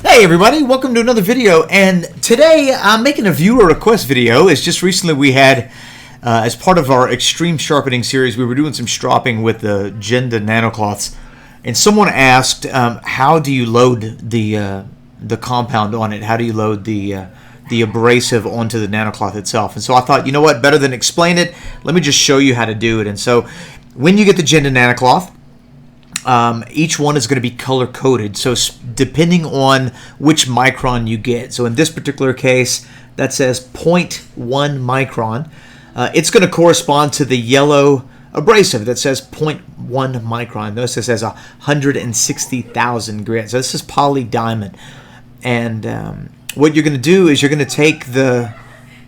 Hey everybody, welcome to another video, and today I'm making a viewer request video. It's just recently we had, as part of our extreme sharpening series, we were doing some stropping with the Jende Nanocloths, and someone asked, how do you load the compound on it? How do you load the abrasive onto the nanocloth itself? And so I thought, you know what, better than explain it, let me just show you how to do it. And so when you get the Jende Nanocloth, each one is going to be color coded, so depending on which micron you get. So in this particular case, that says 0.1 micron. It's going to correspond to the yellow abrasive that says 0.1 micron. Notice it says 160,000 grit. So this is poly diamond. And what you're going to do is you're going to take the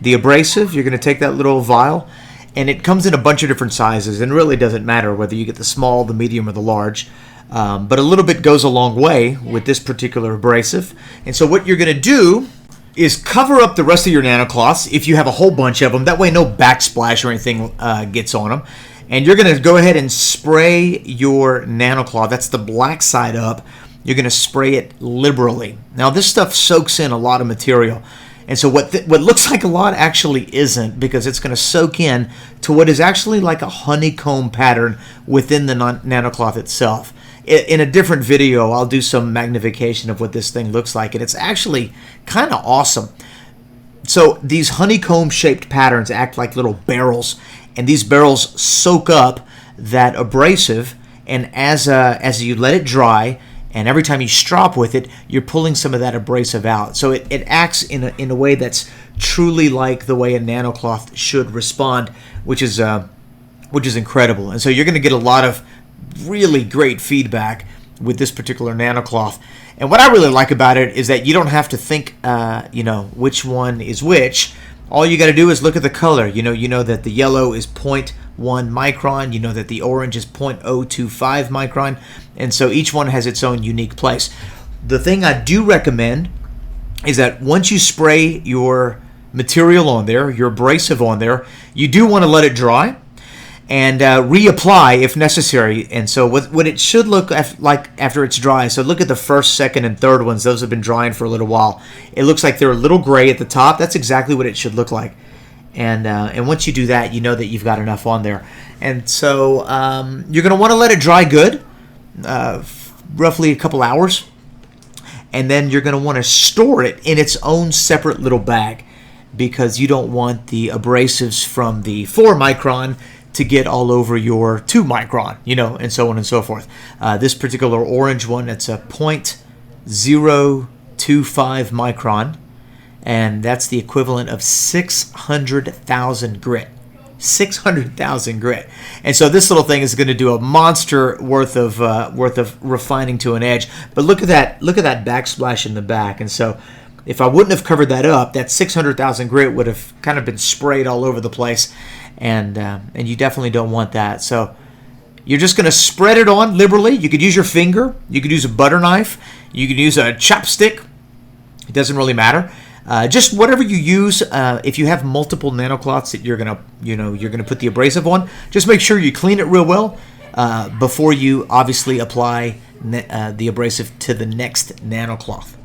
abrasive, you're going to take that little vial, and it comes in a bunch of different sizes, and it really doesn't matter whether you get the small, the medium, or the large. But a little bit goes a long way with this particular abrasive. And so what you're going to do is cover up the rest of your nanocloths if you have a whole bunch of them. That way no backsplash or anything gets on them. And you're going to go ahead and spray your nanocloth. That's the black side up. You're going to spray it liberally. Now this stuff soaks in a lot of material. And so what looks like a lot actually isn't, because it's going to soak in to what is actually like a honeycomb pattern within the nanocloth itself. In a different video, I'll do some magnification of what this thing looks like, and it's actually kind of awesome. So these honeycomb-shaped patterns act like little barrels, and these barrels soak up that abrasive, and as you let it dry, and every time you strop with it, you're pulling some of that abrasive out. So it acts in a way that's truly like the way a nanocloth should respond, which is incredible. And so you're going to get a lot of really great feedback with this particular nanocloth. And what I really like about it is that you don't have to think, which one is which. All you got to do is look at the color. You know that the yellow is 0.1 micron. You know that the orange is 0.025 micron. And so each one has its own unique place. The thing I do recommend is that once you spray your material on there, your abrasive on there, you do want to let it dry and reapply if necessary. And so what it should look like after it's dry, so look at the first, second, and third ones. Those have been drying for a little while. It looks like they're a little gray at the top. That's exactly what it should look like. And once you do that, you know that you've got enough on there. And so you're going to want to let it dry good, roughly a couple hours. And then you're going to want to store it in its own separate little bag, because you don't want the abrasives from the 4 micron to get all over your 2 micron, and so on and so forth. This particular orange one, it's a 0.025 micron, and that's the equivalent of 600,000 grit. 600,000 grit. And so this little thing is going to do a monster worth of refining to an edge. But look at that backsplash in the back. And so if I wouldn't have covered that up, that 600,000 grit would have kind of been sprayed all over the place, and you definitely don't want that. So you're just going to spread it on liberally. You could use your finger, you could use a butter knife, you could use a chopstick. It doesn't really matter. Just whatever you use. If you have multiple nanocloths that you're gonna put the abrasive on, just make sure you clean it real well before you obviously apply the abrasive to the next nanocloth.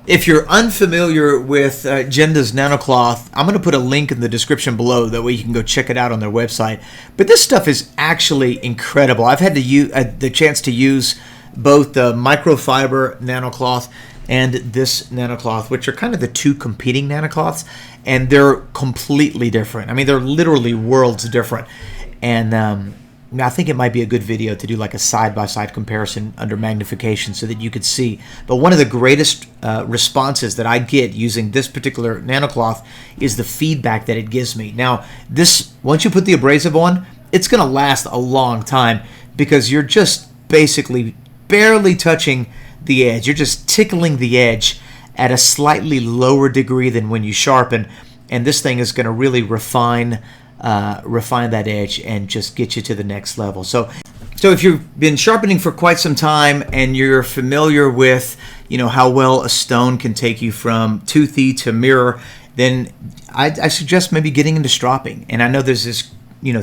If you're unfamiliar with Jende's Nanocloth, I'm going to put a link in the description below. That way you can go check it out on their website. But this stuff is actually incredible. I've had the chance to use both the microfiber nanocloth and this nanocloth, which are kind of the two competing nanocloths, and they're completely different. I mean, they're literally worlds different. And I think it might be a good video to do like a side-by-side comparison under magnification so that you could see. But one of the greatest responses that I get using this particular nanocloth is the feedback that it gives me. Now, this, once you put the abrasive on, it's going to last a long time, because you're just basically barely touching the edge. You're just tickling the edge at a slightly lower degree than when you sharpen, and this thing is going to really refine that edge and just get you to the next level. So if you've been sharpening for quite some time and you're familiar with how well a stone can take you from toothy to mirror, then I suggest maybe getting into stropping. And I know there's this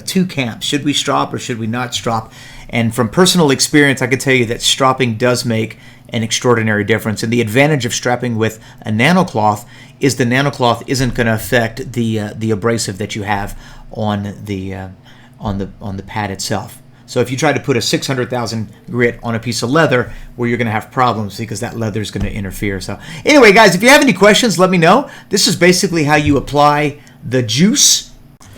two camps. Should we strop or should we not strop? And from personal experience, I can tell you that stropping does make an extraordinary difference. And the advantage of strapping with a nanocloth is the nanocloth isn't going to affect the abrasive that you have on the pad itself. So if you try to put a 600,000 grit on a piece of leather, well, you're going to have problems because that leather is going to interfere. So anyway, guys, if you have any questions, let me know. This is basically how you apply the juice.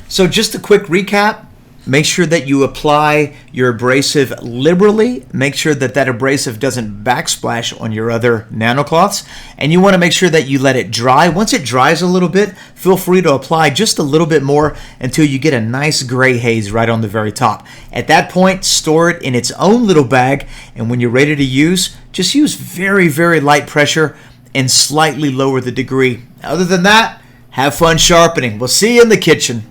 So just a quick recap. Make sure that you apply your abrasive liberally. Make sure that that abrasive doesn't backsplash on your other nanocloths. And you want to make sure that you let it dry. Once it dries a little bit, feel free to apply just a little bit more until you get a nice gray haze right on the very top. At that point, store it in its own little bag. And when you're ready to use, just use very, very light pressure and slightly lower the degree. Other than that, have fun sharpening. We'll see you in the kitchen.